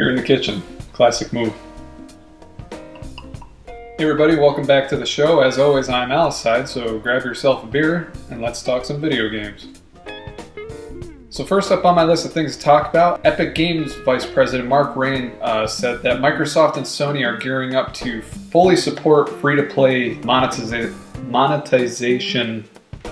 Beer in the kitchen. Classic move. Hey everybody, welcome back to the show. As always, I'm Alcide, so grab yourself a beer and let's talk some video games. So first up on my list of things to talk about, Epic Games Vice President Mark Rein said that Microsoft and Sony are gearing up to fully support free-to-play monetization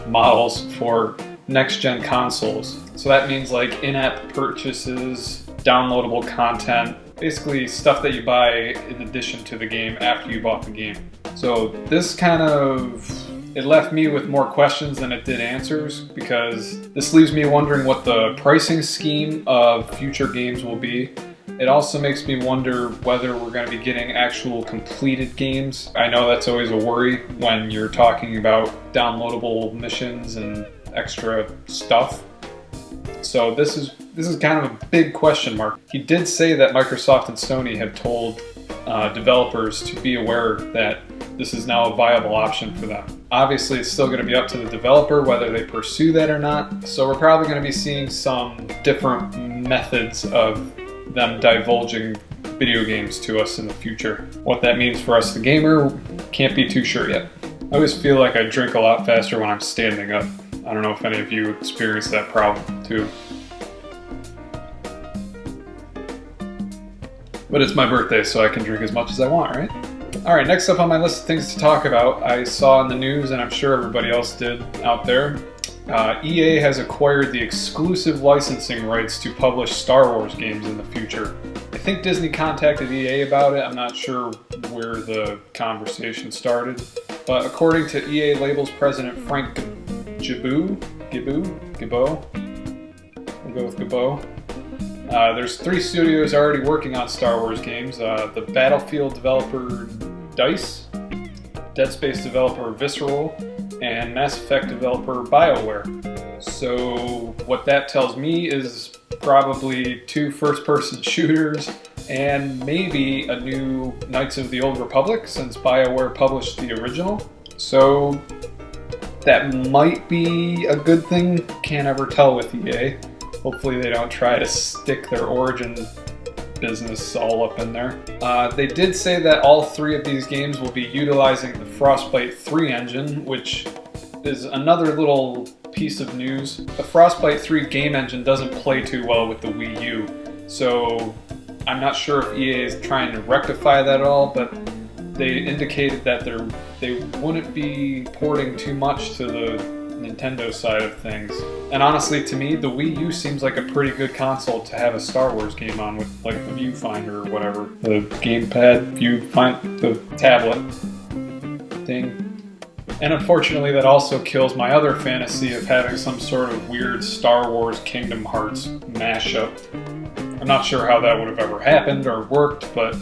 models for next-gen consoles. So that means like in-app purchases, downloadable content, basically stuff that you buy in addition to the game after you bought the game. So this it left me with more questions than it did answers, because this leaves me wondering what the pricing scheme of future games will be. It also makes me wonder whether we're going to be getting actual completed games. I know that's always a worry when you're talking about downloadable missions and extra stuff. So this is kind of a big question mark. He did say that Microsoft and Sony have told developers to be aware that this is now a viable option for them. Obviously, it's still going to be up to the developer whether they pursue that or not. So we're probably going to be seeing some different methods of them divulging video games to us in the future. What that means for us, the gamer, can't be too sure yet. I always feel like I drink a lot faster when I'm standing up. I don't know if any of you experience that problem too. But it's my birthday, so I can drink as much as I want, right? Alright, next up on my list of things to talk about, I saw in the news, and I'm sure everybody else did out there, EA has acquired the exclusive licensing rights to publish Star Wars games in the future. I think Disney contacted EA about it. I'm not sure where the conversation started. But according to EA Labels president Frank Gibeau, we'll go with Gibeau. There's 3 studios already working on Star Wars games. The Battlefield developer DICE, Dead Space developer Visceral, and Mass Effect developer BioWare. So what that tells me is probably 2 first-person shooters and maybe a new Knights of the Old Republic, since BioWare published the original. So that might be a good thing. Can't ever tell with EA. Hopefully they don't try to stick their Origin business all up in there. They did say that all 3 of these games will be utilizing the Frostbite 3 engine, which is another little piece of news. The Frostbite 3 game engine doesn't play too well with the Wii U, so I'm not sure if EA is trying to rectify that at all, but they indicated that they wouldn't be porting too much to the Nintendo side of things. And honestly, to me, the Wii U seems like a pretty good console to have a Star Wars game on, with like the viewfinder or whatever. The gamepad, the tablet thing. And unfortunately, that also kills my other fantasy of having some sort of weird Star Wars Kingdom Hearts mashup. I'm not sure how that would have ever happened or worked, but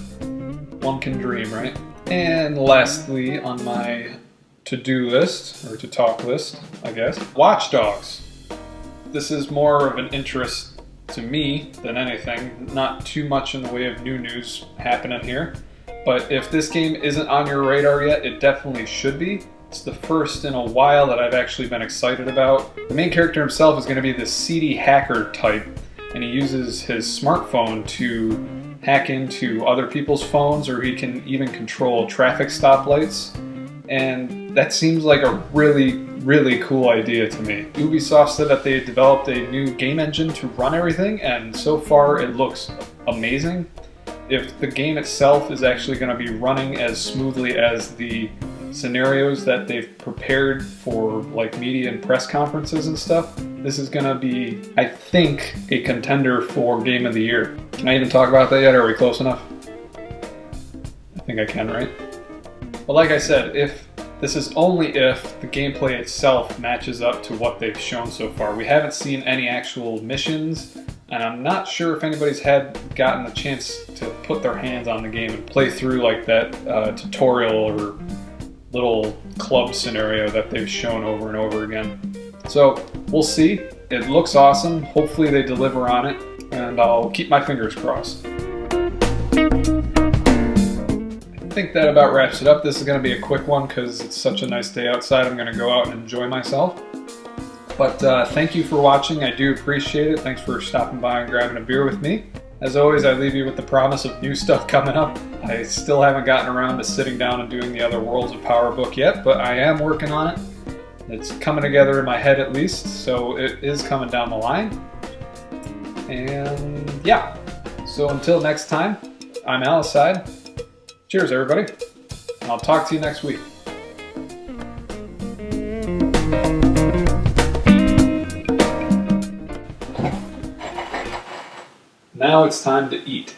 one can dream, right? And lastly, on my to-do list, or to-talk list, I guess, Watch Dogs. This is more of an interest to me than anything. Not too much in the way of new news happening here. But if this game isn't on your radar yet, it definitely should be. It's the first in a while that I've actually been excited about. The main character himself is going to be this seedy hacker type, and he uses his smartphone to hack into other people's phones, or he can even control traffic stoplights. And that seems like a really cool idea to me. Ubisoft said that they developed a new game engine to run everything, and so far it looks amazing. If the game itself is actually going to be running as smoothly as the scenarios that they've prepared for like media and press conferences and stuff, this is going to be, I think, a contender for Game of the Year. Can I even talk about that yet? Are we close enough? I think I can, right? But like I said, this is only if the gameplay itself matches up to what they've shown so far. We haven't seen any actual missions, and I'm not sure if anybody's gotten the chance to put their hands on the game and play through like that tutorial or little club scenario that they've shown over and over again. So we'll see. It looks awesome. Hopefully they deliver on it, and I'll keep my fingers crossed. I think that about wraps it up. This is going to be a quick one because it's such a nice day outside. I'm going to go out and enjoy myself. But thank you for watching. I do appreciate it. Thanks for stopping by and grabbing a beer with me. As always, I leave you with the promise of new stuff coming up. I still haven't gotten around to sitting down and doing the other Worlds of Power book yet, but I am working on it. It's coming together in my head at least, so it is coming down the line. And yeah, so until next time, I'm Aliside. Cheers, everybody. And I'll talk to you next week. Now it's time to eat.